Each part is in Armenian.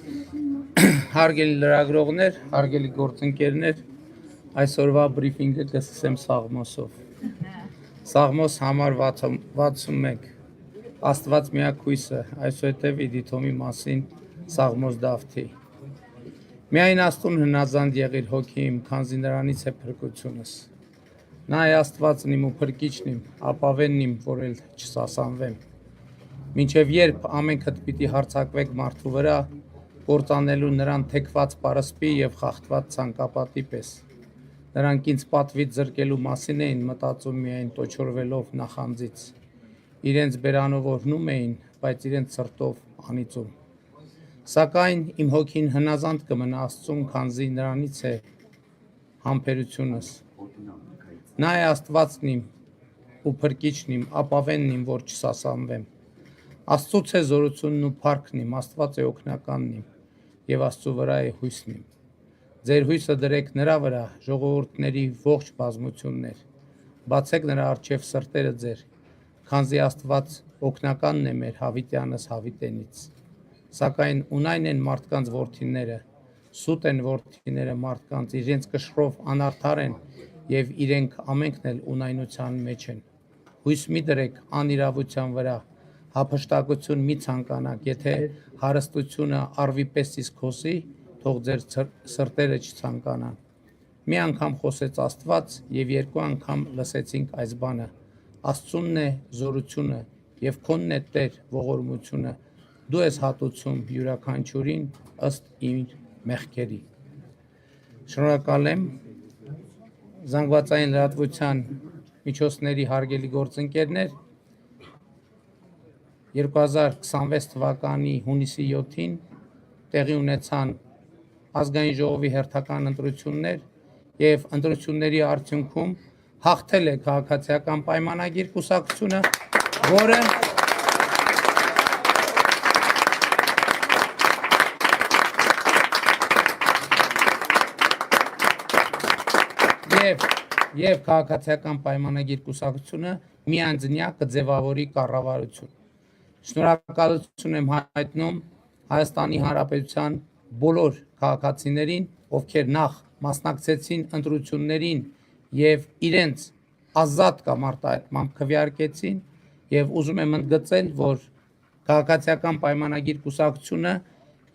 Հարգելի լրագրողներ, հարգելի գործընկերներ, այսօրվա բրիֆինգը կսկսեմ Սաղմոսով։ Սաղմոս համար 61, Աստված միակ հույսը, այսուհետև Իդիթոմի մասին Սաղմոս Դավթի։ Միայն Աստծուն հնազանդ եղիր հոգի իմ, քանզի նրանից է փրկությունս։ Նա է Աստվածն իմ ու փրկիչն իմ, ապավենն իմ, որ էլ չսասանվեմ։ Մինչև երբ ամենքդ պիտի հարձակվեք մարդու վրա, կործանելու նրան թեքված պարսպի և խախտված ցանկապատի պես։ Նրանք ինձ պատվից զրկելու մասին էին մտածում միայն տոչորվելով նախանձից։ Իրենց բերանով օրհնում էին, բայց իրենց սրտով անիծում։ Սակայն իմ հոգին հնազանդ կմնա Աստծուն, քանզի նրանից է համբերությունս։ Նա է Աստվածն իմ ու փրկիչն իմ, ապավենն իմ, որ չսասանվեմ։ Աստծուց է զորությունն ու փառքն իմ, Աստված է օգնականն իմ, և Աստծու վրա է հույսն իմ։ Ձեր հույսը դրեք նրա վրա, ժողովուրդների ողջ բազմություններ, բացեք նրա առջև սրտերը ձեր, քանզի Աստված օգնականն է մեր հավիտյանս հավիտենից։ Սակայն ունայն են մարդկանց որդիները, սուտ են որդիները մարդկանց, իրենց կշռով անարդար են, և իրենք ամենքն էլ ունայնության մեջ են։ Հույս մի դրեք անիրավության վրա, հափշտակություն մի ցանկանաք, եթե հարստությունը առվի պես իսկ հոսի, թող ձեր սրտերը չցանկանան։ Մի անգամ խոսեց Աստված, և երկու անգամ լսեցինք այս բանը. Աստծունն է զորությունը, և քոնն է Տեր ողորմությունը, դու ես հատուցում յուրաքանչյուրին ըստ իր մեղքերի։ Շնորհակալ եմ զանգվածային լրատվության միջոցների հարգելի գործընկերներ, 2026 թվականի հունիսի 7-ին տեղի ունեցան ազգային ժողովի հերթական ընտրություններ և ընտրությունների արդյունքում հաղթել է քաղաքացիական պայմանագիր կուսակցությունը, որը և քաղաքացիական պայմանագիր կուսակցությունը միանձնյա կձևավորի կառավարություն։ Շնորհակալություն եմ հայտնում Հայաստանի Հանրապետության բոլոր քաղաքացիներին, ովքեր նախ մասնակցեցին ընտրություններին և իրենց ազատ կամ արտահայտմամբ քվեարկեցին, և ուզում եմ ընդգծել, որ քաղաքացիական պայմանագիր կուսակցությունը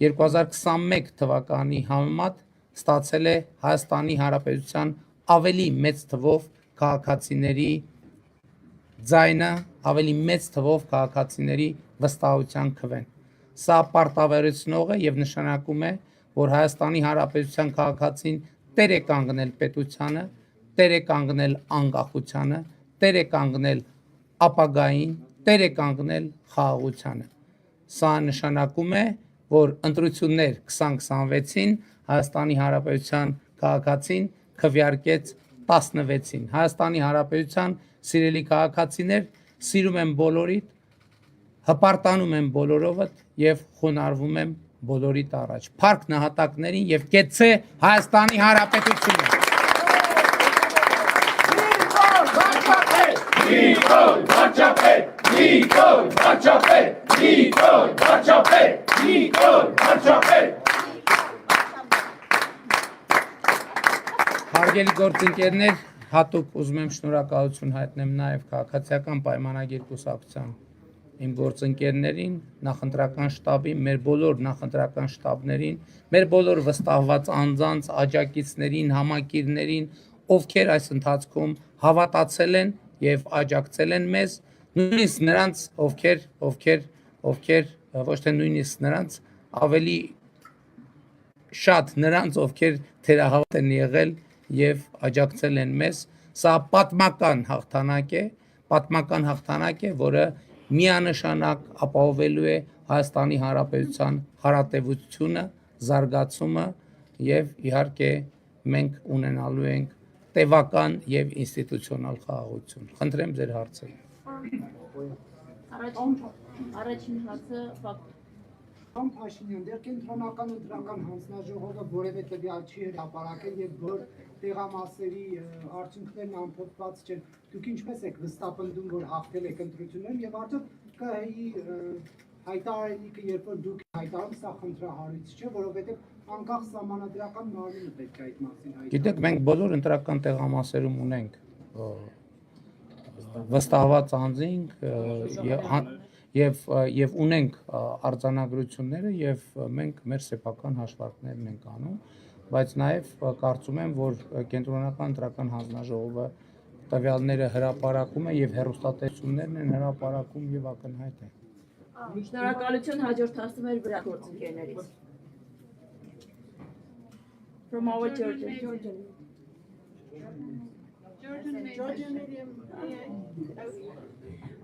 2021 թվականի համեմատ ստացել է Հայաստանի Հանրապետության ավելի մեծ թվով քաղաքացիների ձայնը, ավելի մեծ թվով քաղաքացիների վստահության քվեն։ Սա պարտավորեցնող է և նշանակում է, որ Հայաստանի Հանրապետության քաղաքացին տեր է կանգնել պետությանը, տեր է կանգնել անկախությանը, տեր է կանգնել ապագային, տեր է կանգնել խաղաղությանը։ Սա նշանակում է, որ ընտրություններ 2026-ին Հայաստանի Հանրապետության քաղաքացին քվեարկեց 16-ին։ Հայաստանի Հանրապետության սիրելի քաղաքացիներ, սիրում եմ բոլորիդ, հպարտանում եմ բոլորովդ և խոնարհվում եմ բոլորիդ առաջ։ Փառք նահատակներին և կեցցե Հայաստանի Հանրապետությունը։ Նիկոլ Վարչապետ, Նիկոլ Վարչապետ, Նիկոլ Վարչապետ, Նիկոլ Վարչապետ։ Հարգելի գործընկերներ, հատուկ ուզում եմ շնորհակալություն հայտնեմ նաև քաղաքացիական պայմանագիր կուսակցության իմ գործընկերներին, նախընտրական շտաբին, մեր բոլոր նախընտրական շտաբներին, մեր բոլոր վստահված անձանց, աջակիցներին, համակիրներին, ովքեր այս ընթացքում հավատացել են և աջակցել են մեզ, նույնիսկ նրանց, ովքեր ոչ թե նույնիսկ նրանց, ավելի շատ նրանց, ովքեր թերահավատ են եղել և աջակցել են մեզ։ Սա պատմական հաղթանակ է, որը միանշանակ ապահովելու է Հայաստանի Հանրապետության հարատևությունը, զարգացումը և իհարկե մենք ունենալու ենք տևական և ինստիտուցիոնալ խաղաղություն։ Խնդրեմ ձեր հարցերը։ Առաջին հարցը Պարոն Փաշինյան, դեռ կենտրոնական ընտրական հանձնաժողովը որևէ տվյալ չի հրապարակել եւ որ տեղամասերի արդյունքներն ամփոփված չեն։ Դուք ինչպես եք վստահպնդում, որ հաղթել եք ընտրություններում եւ արդյոք ԿՀ-ի հայտարարելիքը, երբ որ դուք հայտարարում, սա խնդրահարույց չէ, որովհետև անկախ սահմանադրական մարմինը պետք է այդ մասին հայտարարի։ Գիտեք, մենք բոլոր ընտրական տեղամասերում ունենք վստահված անձինք եւ ունենք արձանագրությունները եւ մենք մեր սեփական հաշվարկներն ենք անում, բայց նաեւ կարծում եմ, որ կենտրոնական ընտրական հանձնաժողովը տվյալները հրապարակում է եւ հեռուստատեսություններն են հրապարակում եւ ակնհայտ է։ Շնորհակալություն հաջորդ հասնում էր վրա գործընկերներից։ From our Georgia.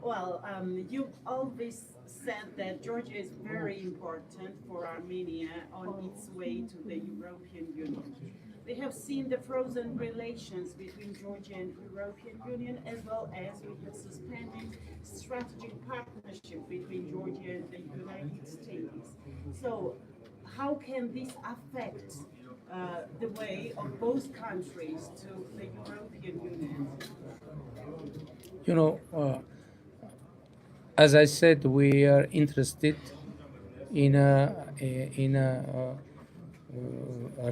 Well, you always said that Georgia is very important for Armenia on its way to the European Union. We have seen the frozen relations between Georgia and European Union, as well as we have suspended strategic partnership between Georgia and the United States. So, how can this affect the way of both countries to the European Union? You know, as I said, we are interested in a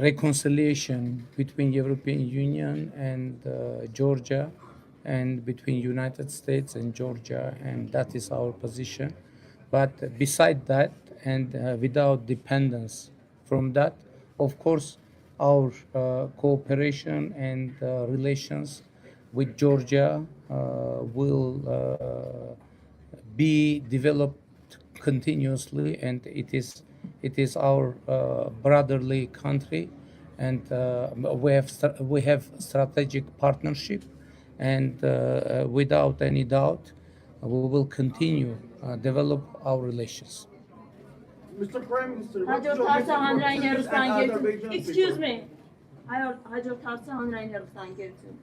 reconciliation between European Union and Georgia, and between United States and Georgia, and that is our position. But beside that, and without dependence from that, of course, our cooperation and relations with Georgia will be developed continuously, and it is our brotherly country, and we have strategic partnership, and without any doubt, we will continue develop our relations. Mr. Prime Minister, Հաջորդ հարցը հանրային հեռուստաընկերություն։ Excuse me. Հաջորդ հարցը հանրային հեռուստաընկերություն։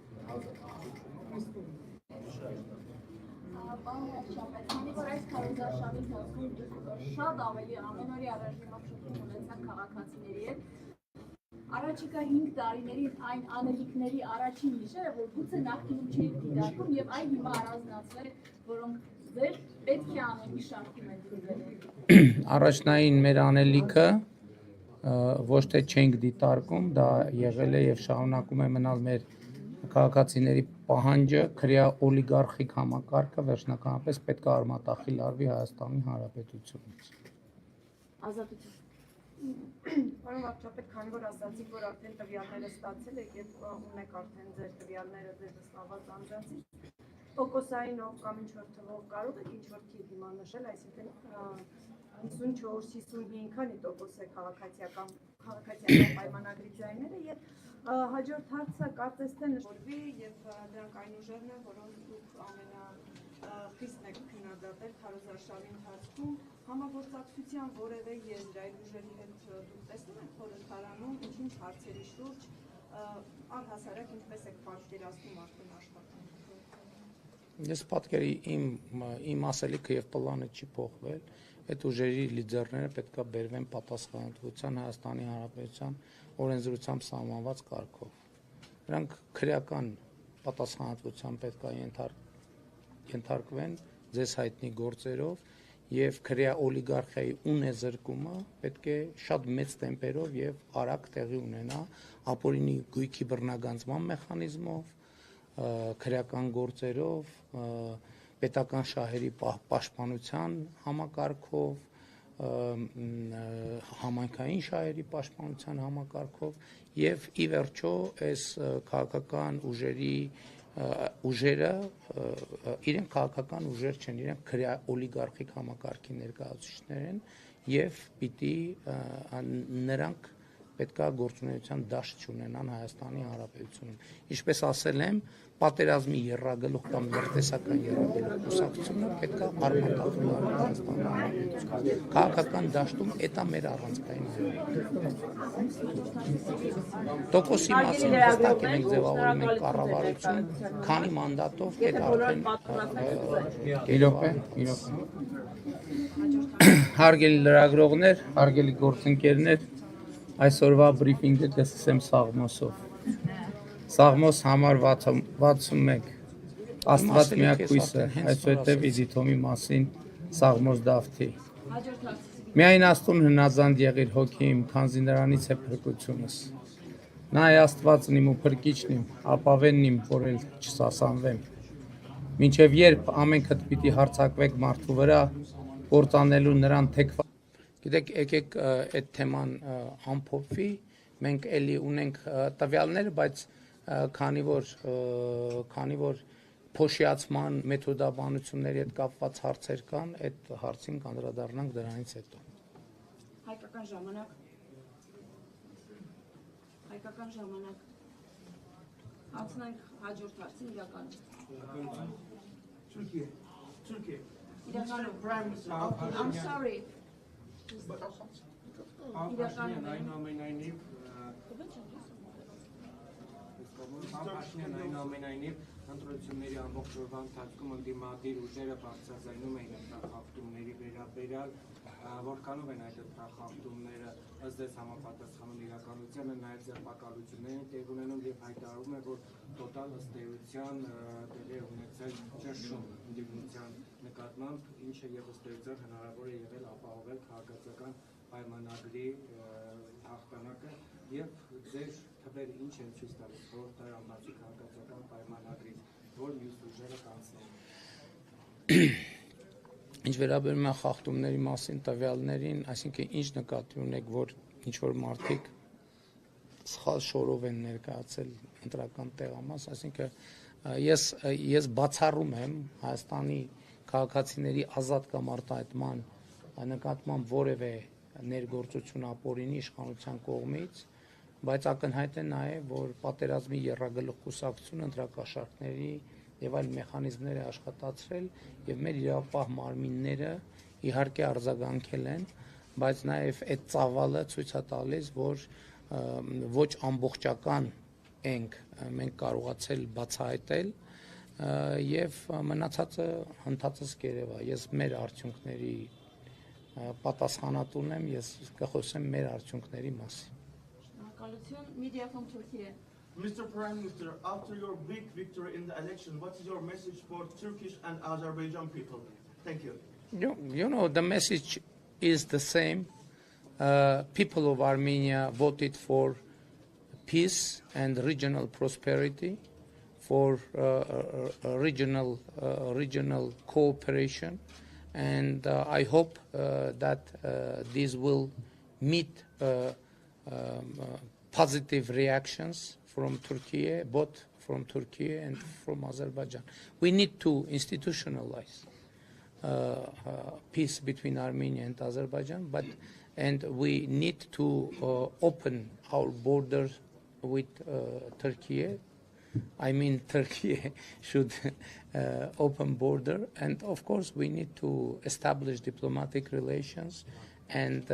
Պարոն Շապետ, քանի որ այս քարոզարշավի ընթացքում դուք շատ ավելի ամենօրյա ռեժիմախնդիր ունեցան քաղաքացիների հետ, առաջիկա 5 տարիներին այն անելիքների առաջին նիշերը, որ գուցե նախկինում չէիք դիտարկում եւ այն հիմա առանձնացվել, որոնք ձեր պետք է անելիք շարքում են դրվել։ Առաջնային մեր անելիքը ոչ թե չենք դիտարկում, դա եղել է եւ շարունակում է մնալ մեր քաղաքացիների պահանջը, քրեա օլիգարխիկ համակարգը վերջնականապես պետք է արմատախիլ արվի Հայաստանի Հանրապետությունից։ Ազատություն։ Պարոն վարչապետ, քանի որ ասացիք, որ արդեն տվյալները ստացել եք եւ ունեք արդեն ձեր տվյալները ձեր վստահված անձանցից, տոկոսայինով կամ ինչ-որ թվով կարող եք ինչ-որ թիվ հիմա նշել, այսինքն 54-55 քանի տոկոս է քաղաքացիական պայմանագրի ձայները եւ հաջորդ հարցը կարծես թե նշվի եւ դրանք այն ուժերն են, որոնց դուք ամենախիստն եք քննադատել քարոզարշավի ընթացքում, համագործակցության որևէ եզր այդ ուժերի հետ դուք տեսնում եք խորհրդարանում, ինչ հարցերի շուրջ, առհասարակ ինչպես եք պատկերացնում արդեն աշխատանքը։ Ես պատկերի իմ ասելիքը եւ պլանը չի փոխվել, այդ ուժերի լիդերները պետք է բերվեն պատասխանատվության Հայաստանի Հանրապետության օրենսդրությամբ սահմանված կարգով։ Նրանք քրեական պատասխանատվության պետք է ենթարկվեն ձեզ հայտնի գործերով եւ քրեա օլիգարխիայի ունեզրկումը պետք է շատ մեծ տեմպերով եւ արագ տեղի ունենա ապօրինի գույքի բռնագանձման մեխանիզմով, քրեական գործերով, պետական շահերի պաշտպանության համակարգով, համայնքային շահերի պաշտպանության համակարգով եւ ի վերջո այս քաղաքական ուժերը իրենք քաղաքական ուժեր չեն, իրենք քրեա օլիգարխիկ համակարգի ներկայացուցիչներ են եւ պիտի նրանք պետքա գործունեության դաշտ չունենան Հայաստանի Հանրապետությունում։ Ինչպես ասել եմ, պատերազմի եռագլուխ կամ երտեսական եռագլուխ կուսակցությունը պետքա արմատախիլ արվի Հայաստանի Հանրապետությունում։ Քաղաքական դաշտում դա մեր առանցքային տոկոսի մասին հստակ ենք ձևավորում ենք կառավարություն, քանի մանդատով այդ արդեն իրոք է։ Հարգելի լրագրողներ, հարգելի գործընկերներ, այսօրվա բրիֆինգը կսկսեմ Սաղմոսով։ Սաղմոս համար 61 Աստված միակ հույսը, այսուհետև Իզիթոմի մասին Սաղմոս Դավթի։ Հաջորդ հարցը։ Միայն Աստուն հնազանդ եղիր հոգիմ, քանզի նրանից է փրկությունս։ Նա է Աստվածն իմ ու փրկիչն իմ, ապավենն իմ, որ էլ չսասանվեմ։ Մինչև երբ ամենքդ պիտի հարձակվեք մարդու վրա, կործանելու նրան թեքված։ Գիտեք, եկեք այդ թեման ամփոփվի, մենք էլի ունենք տվյալներ, բայց քանի որ փոշիացման մեթոդաբանությունների հետ կապված հարցեր կան, այդ հարցին կանդրադառնանք դրանից հետո։ Հայկական ժամանակ։ Անցնենք հաջորդ հարցին իրականում։ Turkey. Իրականում։ Prime Minister. I'm sorry. Այնուամենայնիվ ընտրությունների ամբողջ օրվա ընթացքում ընդդիմադիր ուժերը բարձրաձայնում էին ընտրախախտումների վերաբերյալ, որքանով են այդ ընտրախախտումները ըստ ձեզ համապատասխանում իրականությանը, նաև ձերբակալություններ են տեղ ունենում եւ հայտարարում է, որ տոտալ ըստ էության տեղի ունեցել ճնշում ընդդիմության նկատմամբ, ինչը եւ ըստ էության հնարավոր է եղել ապահովել քաղաքացիական պայմանագրի հաղթանակը եւ ձեր թվերը ինչ են ցույց տալիս խորհրդարանացի քաղաքացիական պայմանագրից, որ մյուս ուժերը կանցնեն։ Ինչ վերաբերում է խախտումների մասին տվյալներին, այսինքն ինչ նկատի ունեք, որ ինչ որ մարդիկ սխալ շորով են ներկայացել ընտրական տեղամաս, այսինքն ես բացառում եմ Հայաստանի քաղաքացիների ազատ կամ արտահայտման նկատմամբ որևէ ներգործություն ապօրինի իշխանության կողմից, բայց ակնհայտ է նաև, որ պատերազմի եռագլուխ կուսակցությունը ընտրակաշառքների եւ այլ մեխանիզմներ է աշխատացրել եւ մեր իրավապահ մարմինները իհարկե արձագանքել են, բայց նաեւ այդ ծավալը ցույց է տալիս, որ ոչ ամբողջական ենք մենք կարողացել բացահայտել եւ մնացածը հնդածս կերևա։ Ես մեր արդյունքների պատասխանատուն եմ, ես կխոսեմ մեր արդյունքների մասին։ Շնորհակալություն, Media from Turkey։ Mr. Prime Minister, after your big victory in the election, what is your message for Turkish and Azerbaijan people? Thank you. You know, the message is the same. People of Armenia voted for peace and regional prosperity, for regional cooperation, and I hope that these will meet positive reactions from Turkey, both from Turkey and from Azerbaijan. We need to institutionalize peace between Armenia and Azerbaijan, and we need to open our borders with Turkey. I mean, Turkey should open border, and of course we need to establish diplomatic relations. And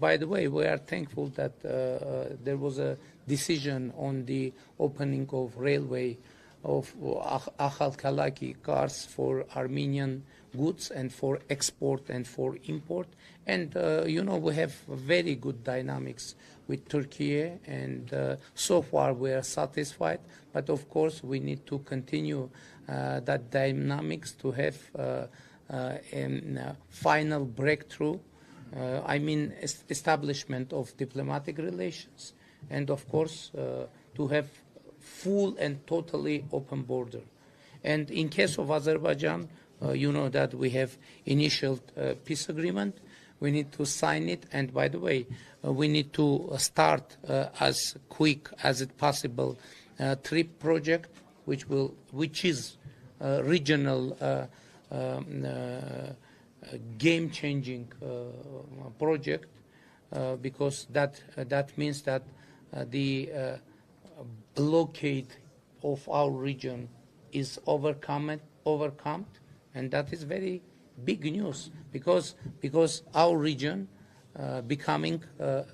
by the way, we are thankful that there was a decision on the opening of railway of Akhalkalaki cars for Armenian goods and for export and for import. And you know, we have very good dynamics with Turkey, and so far we are satisfied. But of course, we need to continue that dynamics to have a final breakthrough. I mean, establishment of diplomatic relations, and of course, to have full and totally open border. And in case of Azerbaijan, you know that we have initial peace agreement. We need to sign it, and by the way, we need to start as quick as it possible TRIP project, which is regional game-changing project, because that means that the blockade of our region is overcome, and that is very big news, because our region becoming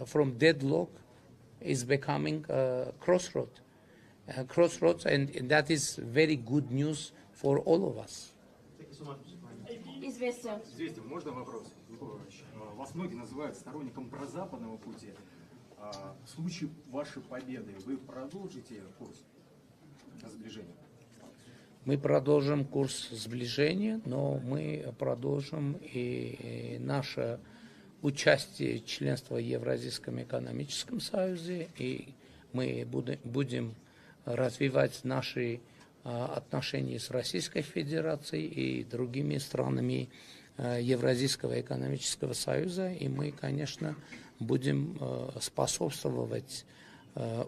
from deadlock is becoming crossroads, and that is very good news for all of us. Thank you so much, Mr. Prime Minister. Известия. Известия, можно вопрос? Вас многие называют сторонником прозападного пути. В случае вашей победы вы продолжите курс сближения? Мы продолжим курс сближения, но мы продолжим и наше участие членства в Евразийском экономическом союзе, и мы будем развивать наши отношения с Российской Федерацией и другими странами Евразийского экономического союза, и мы, конечно, будем способствовать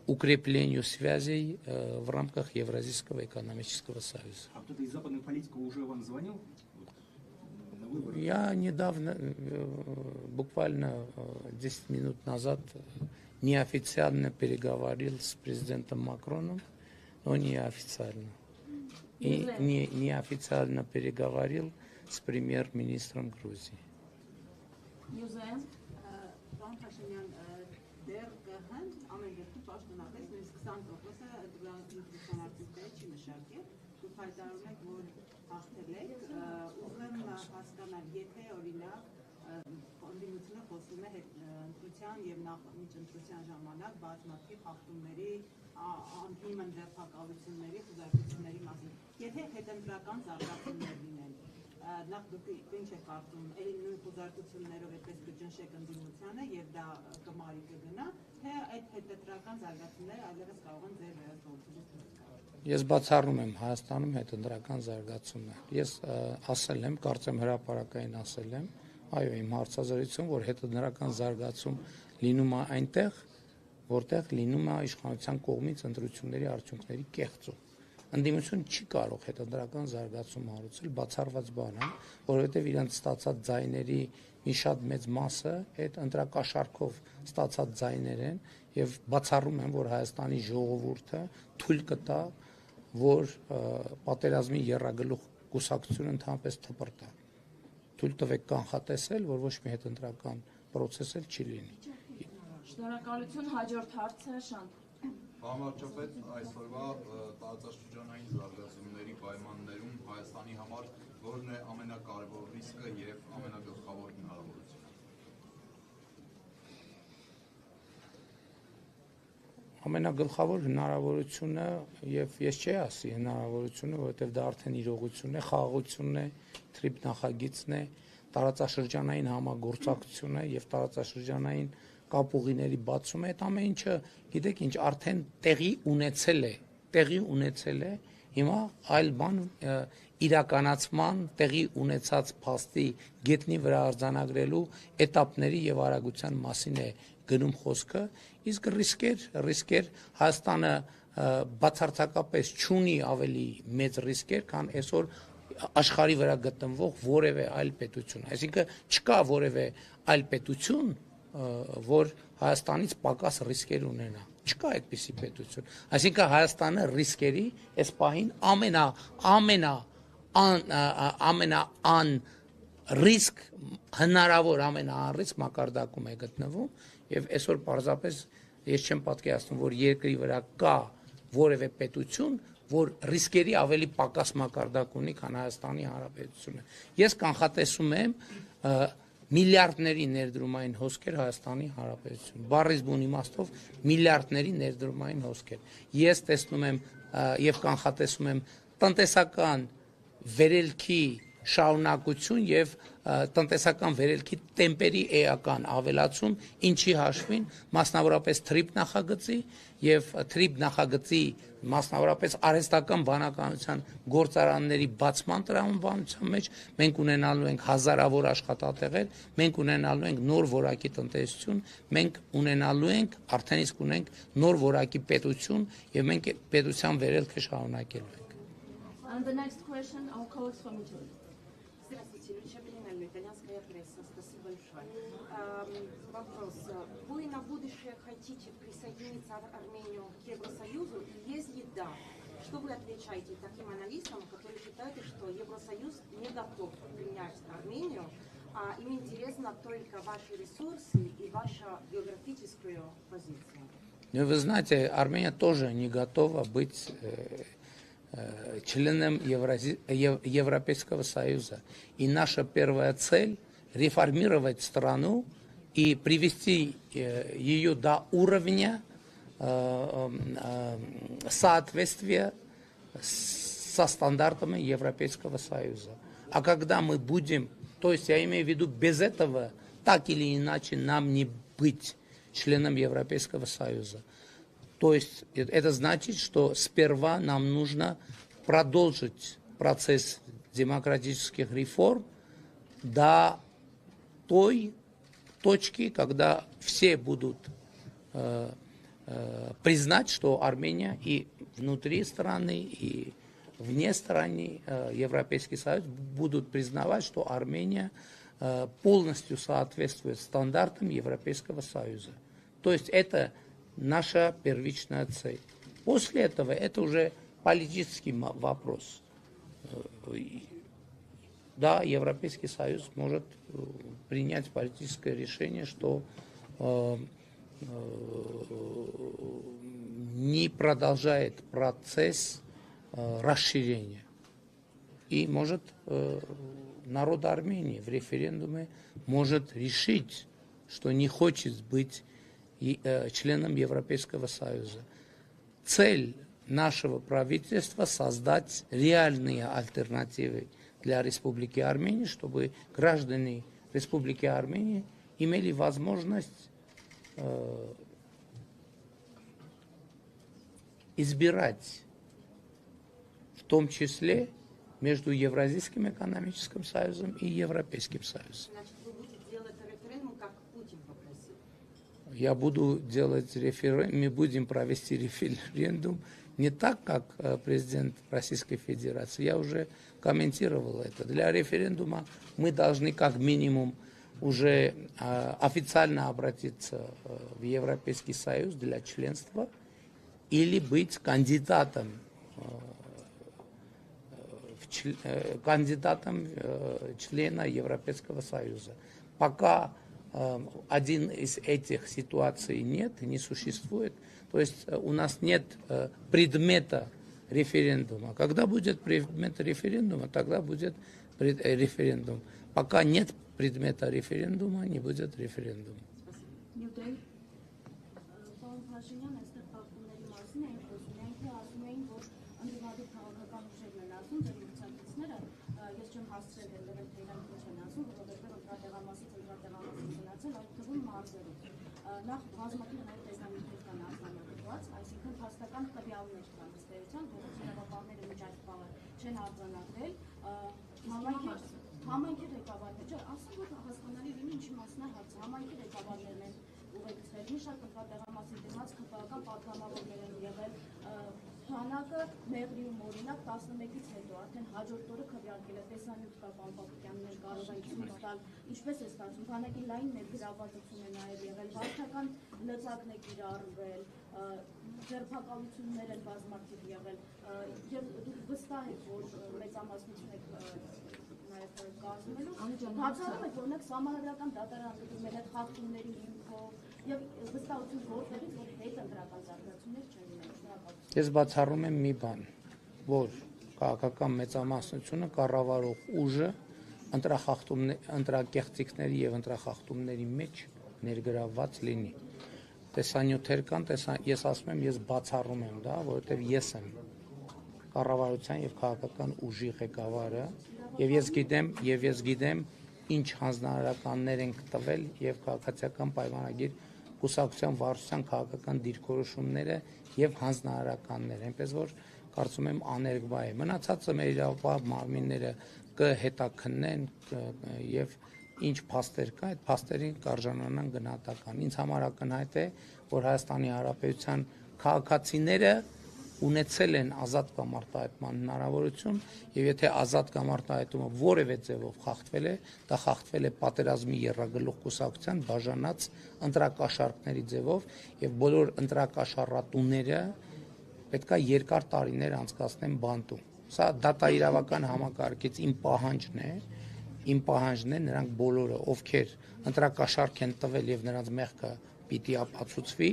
укреплению связей в рамках Евразийского экономического союза. А кто-то из западных политиков уже вам звонил? На выборы? Я недавно, буквально 10 минут назад, неофициально переговорил с президентом Макроном, но неофициально. И неофициально переговорил с премьер-министром Грузии. Դեռ կհան ամեն դեպքում պաշտոնապես նույնիսկ 20%-ը դրան ինքնուսանարցիքները չի մշակել, դուք հայտարարում եք, որ հաղթել եք, ուզում եմ հասկանալ, եթե օրինակ ընդդիմությունը խոսում է ընտրության եւ նախընտրության ժամանակ բազմաթիվ հաղթումների, անհիմն ձերբակալությունների, խուզարկությունների մասին, եթե հետընտրական զարգացումներ լինեն, նախ դուք ինչ եք կարծում, էլի նույն խուզարկություններով այդպես կճնշեք ընդդիմությանը եւ դա կմարի կգնա, թե այդ հետընտրական զարգացումները այլևս կարող են ձեր վերահսկողությունից։ Ես բացառում եմ Հայաստանում հետընտրական զարգացումներ։ Ես ասել եմ, կարծեմ հրապարակային ասել եմ, այո, իմ հարցազրույցում, որ հետընտրական զարգացում լինում է այնտեղ, որտեղ լինում է իշխանության կողմից ընտրությունների արդյունքների կեղծում։ Ընդդիմությունը չի կարող հետընտրական զարգացում հարուցել, բացառված բան է, որովհետև իրենց ստացած ձայների մի շատ մեծ մասը այդ ընտրակաշառքով ստացած ձայներ են եւ բացառում են, որ Հայաստանի ժողովուրդը թույլ կտա, որ պատերազմի եռագլուխ կուսակցությունը ընդհանրապես թպրտա։ Թույլ տվեք կանխատեսել, որ ոչ մի հետընտրական process էլ չի լինի։ Շնորհակալություն, հաջորդ հարցը Շանթ։ Համարչապետ, այսօրվա տարածաշրջանային զարգացումների պայմաններում Հայաստանի համար որն է ամենակարևոր ռիսկը եւ ամենագլխավոր հնարավորությունը։ Ամենագլխավոր հնարավորությունը եւ ես չի ասի հնարավորությունը, որովհետեւ դա արդեն իրողություն է, խաղաղությունն է, թրիփ նախագիծն է, տարածաշրջանային համագործակցություն է եւ տարածաշրջանային կապուղիների բացումը, այդ ամեն ինչը, գիտեք ինչ, արդեն տեղի ունեցել է, հիմա այլ բան իրականացման տեղի ունեցած փաստի գետնի վրա արձանագրելու էտապների եւ արագության մասին է գնում խոսքը, իսկ ռիսկեր Հայաստանը բացարձակապես չունի ավելի մեծ ռիսկեր, քան այսօր աշխարհի վրա գտնվող որևէ այլ պետություն, այսինքն չկա որևէ այլ պետություն, որ Հայաստանից պակաս ռիսկեր ունենա, չկա այդպիսի պետություն, այսինքն Հայաստանը ռիսկերի այս պահին ամենաանրիսկ հնարավոր ամենաանրիսկ մակարդակում է գտնվում եւ այսօր պարզապես ես չեմ պատկերացնում, որ երկրի վրա կա որևէ պետություն, որ ռիսկերի ավելի պակաս մակարդակ ունի, քան Հայաստանի Հանրապետությունը։ Ես կանխատեսում եմ միլիարդների ներդրումային հոսքեր Հայաստանի Հանրապետություն։ Բառից բուն իմաստով միլիարդների ներդրումային հոսքեր։ Ես տեսնում եմ եւ կանխատեսում եմ տնտեսական վերելքի շարունակություն եւ տնտեսական վերելքի տեմպերի էական ավելացում, ինչի հաշվին մասնավորապես թրիփ նախագծի եւ թրիփ նախագծի մասնավորապես արհեստական բանականության գործարանների բացման տրամաբանության մեջ մենք ունենալու ենք հազարավոր աշխատատեղեր, մենք ունենալու ենք նոր որակի տնտեսություն, մենք ունենալու ենք արդեն իսկ ունենք նոր որակի պետություն եւ մենք պետության վերելքը шаруնակելու ենք։ And the next question, our colleagues from Italy. Здравствуйте, Люся Белинелли, итальянская пресса. Спасибо большое. Вопрос. Вы на будущее хотите присоединиться Армению к Евросоюзу? И если да, что вы отвечаете таким аналитикам, которые считают, что Евросоюз не готов принять Армению, а им интересно только ваши ресурсы и ваша географическая позиция? Ну, вы знаете, Армения тоже не готова быть членом Европейского Союза. И наша первая цель – реформировать страну и привести ее до уровня соответствия с со стандартами Европейского Союза. А когда мы будем, то есть я имею в виду, без этого так или иначе нам не быть членом Европейского Союза. То есть это значит, что сперва нам нужно продолжить процесс демократических реформ до той точки, когда все будут признать, что Армения и внутри страны, и вне страны Европейский Союз будут признавать, что Армения полностью соответствует стандартам Европейского Союза. То есть это наша первичная цель. После этого это уже политический вопрос. Да, Европейский Союз может принять политическое решение, что не продолжает процесс расширения. И может народ Армении в референдуме может решить, что не хочет быть членом Европейского Союза. Цель нашего правительства создать реальные альтернативы для Республики Армения, чтобы граждане Республики Армения имели возможность избирать, в том числе между Евразийским экономическим союзом и Европейским Союзом. Значит, вы будете делать референдум, как Путин попросил? Я буду делать референдум, мы будем провести референдум не так, как президент Российской Федерации. Я уже комментировал это. Для референдума мы должны как минимум уже официально обратиться в Европейский Союз для членства или быть кандидатом члена Европейского Союза. Пока один из этих ситуаций нет, не существует, то есть у нас нет предмета референдума. Когда будет предмет референдума, тогда будет референдум. Пока нет предмета референдума, не будет референдума. Պարոն Փաշինյան, այստեղ պատմումների մասին էին խոսում, այնքան ասում էին, որ ընդդիմադիր քաղաքական ուժերն են ասում, ձեր մրցակիցները, ես չեմ հասցրել երբևէ թե իրանք ինչ են ասում, որովհետև ընտրատեղամասից գնացել, այդ թվում մարզերում։ Նախ բազմաթիվ նոր տեսանյութեր կան արձանագրված, այսինքն փաստական տվյալներ կան ըստ էության, որ իրավապահները մինչ այդ բանը չեն արձանագրել, համայնքի ղեկավարները, ասում որ հասկանալի լինի ինչի մասն է հարցը, համայնքի ղեկավարներն են ուղեկցվել, մի շարք ընտրատեղամասի դիմաց քրեական պատգամավորներ են եղել, քանակը մեղրիում օրինակ 11-ից հետո արդեն հաջորդ օրը քվեարկել է տեսանյութ կա Պապուկյաններ կարող են ցույց տալ, ինչպես է ստացվում, քանակի լայն ներգրավվածություն է նաև եղել, վարչական լծակն է կիրառվել, ձերբակալություններ են բազմաթիվ եղել, եւ դուք վստահ եք, որ մեծամասնություն եք նաև կազմելու, բացառում եք, որ ունեք սահմանադրական դատարան գտնում եք խախտումների հիմքով եւ վստահություն որտեղից որ հետ ընտրական զարգացումներ չեն լինելու։ Ես բացառում եմ մի բան, որ քաղաքական մեծամասնությունը կառավարող ուժը ընտրակեղծիքների եւ ընտրախախտումների մեջ ներգրավված լինի։ Տեսանյութեր կան, ես ասում եմ, ես բացառում եմ դա, որովհետեւ ես եմ կառավարության եւ քաղաքական ուժի ղեկավարը եւ ես գիտեմ ինչ հանձնարարականներ են տվել եւ քաղաքացիական պայմանագիր կուսակցության վարչության քաղաքական դիրքորոշումները եւ հանձնարարականներ, այնպես որ կարծում եմ աներկբա է։ Մնացածը մեր իրավապահ մարմինները կհետաքննեն եւ ինչ փաստեր կա, այդ փաստերին կարժանանան գնահատական։ Ինձ համար ակնհայտ է, որ Հայաստանի Հանրապետության քաղաքացիները ունեցել են ազատ կամարտահայտման հնարավորություն եւ եթե ազատ կամարտահայտումը որևէ ձևով խախտվել է, դա խախտվել է պատերազմի եռագլուխ կուսակցության բաժանած ընտրակաշառքների ձևով եւ բոլոր ընտրակաշառատուները պետքա երկար տարիներ անցկացնեն բանտում։ Սա դատաիրավական համակարգից իմ պահանջն է, նրանք բոլորը, ովքեր ընտրակաշառք են տվել եւ նրանց մեղքը պիտի ապացուցվի,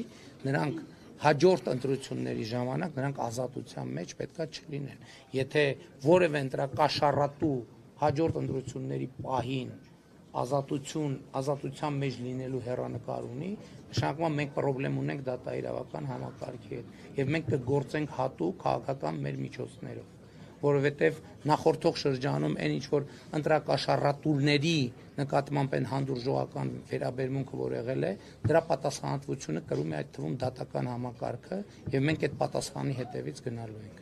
նրանք հաջորդ ընտրությունների ժամանակ նրանք ազատության մեջ պետքա չլինեն։ Եթե որևէ ընտրակաշառատու հաջորդ ընտրությունների պահին ազատության մեջ լինելու հեռանկար ունի, նշանակում մենք խնդրեմ ունենք դատաիրավական համակարգի հետ եւ մենք կգործենք հատուկ քաղաքական մեր միջոցներով։ որովհետև նախորդող շրջանում այն ինչ որ ընտրակաշառատուրների նկատմամբ են հանդուրժողական վերաբերմունքը որ եղել է, դրա պատասխանատվությունը կրում է այդ թվում դատական համակարգը եւ մենք այդ պատասխանի հետևից գնալու ենք։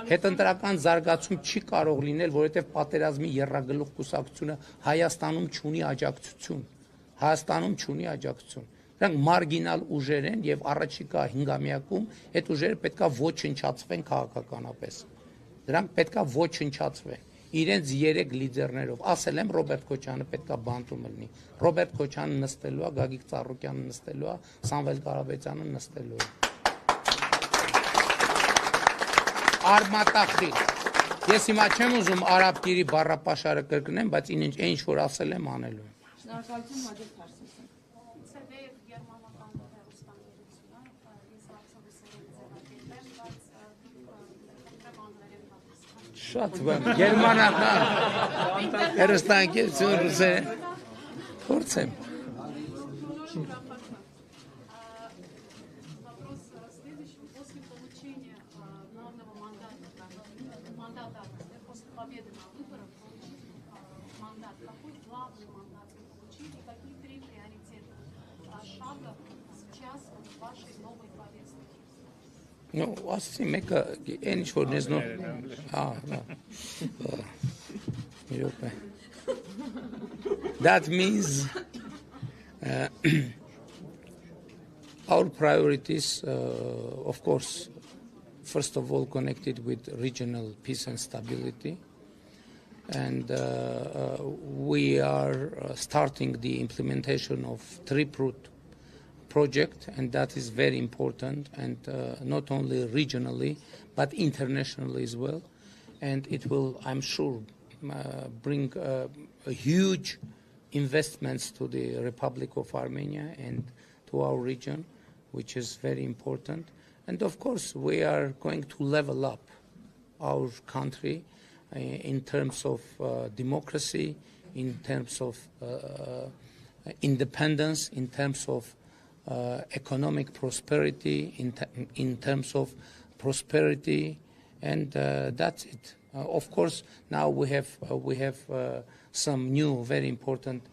Հետընտրական զարգացում չի կարող լինել, որովհետև պատերազմի եռագլուխ կուսակցությունը Հայաստանում չունի աջակցություն։ Հայաստանում չունի աջակցություն։ Դրանք մարգինալ ուժեր են եւ առաջիկա 5-ամյակում այդ ուժերը պետքա ոչնչացվեն քաղաքականապես։ Դրանք պետքա ոչնչացվեն։ Իրենց 3 լիդերներով, ասել եմ Ռոբերտ Քոչյանը պետքա բանտում լինի։ Ռոբերտ Քոչյանը նստելու է, Գագիկ Ծառուկյանը նստելու է, Սամվել Կարապետյանը նստելու է։ Արմատախիլ։ Ես հիմա չեմ ուզում արաբկիրի բառապաշարը կրկնեմ, բայց ինչ որ ասել եմ անելու եմ։ Շնորհակալություն Հաջորդ Թարսիսյան։ Շատ բան, գերմանական, հեռուստաընկերություն ռուսերեն, փորձեմ։ Ну, ասեցի մեկը այն ինչ որ նեզնով That means our priorities, of course, first of all connected with regional peace and stability, and we are starting the implementation of Triprut project, and that is very important, and not only regionally but internationally as well, and it will, I'm sure, bring huge investments to the Republic of Armenia and to our region, which is very important. And of course we are going to level up our country in terms of democracy, in terms of independence, in terms of economic prosperity, in terms of prosperity, and that's it. Of course, now we have some new very important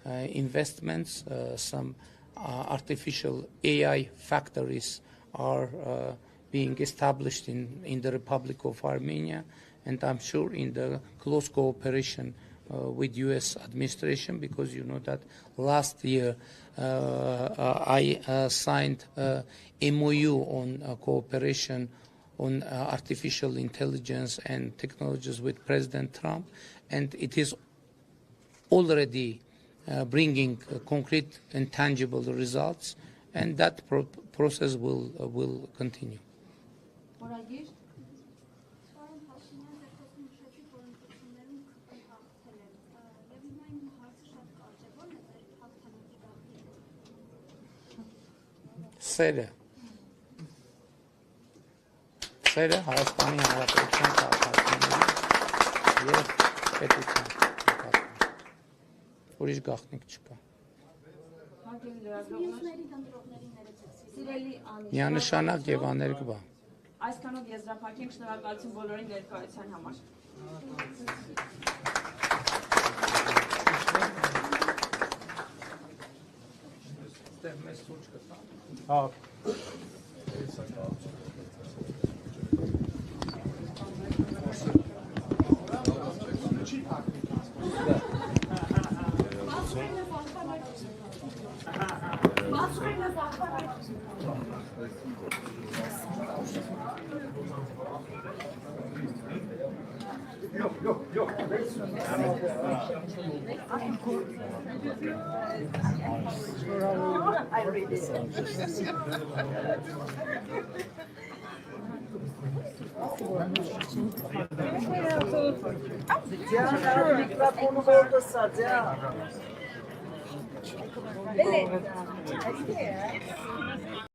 investments. Some artificial AI factories are being established in the Republic of Armenia, and I'm sure in the close cooperation with U.S. administration, because you know that last year I signed a MOU on cooperation on artificial intelligence and technologies with President Trump, and it is already bringing concrete and tangible results, and that process will continue. Սերը Հայաստանի Հանրապետության քաղաքացիների եւ պետության ուրիշ գաղտնիք չկա։ Միանշանակ եւ աներկբա։ Այսքանով եզրափակենք, շնորհակալություն բոլորին ներկայության համար։ Beleza.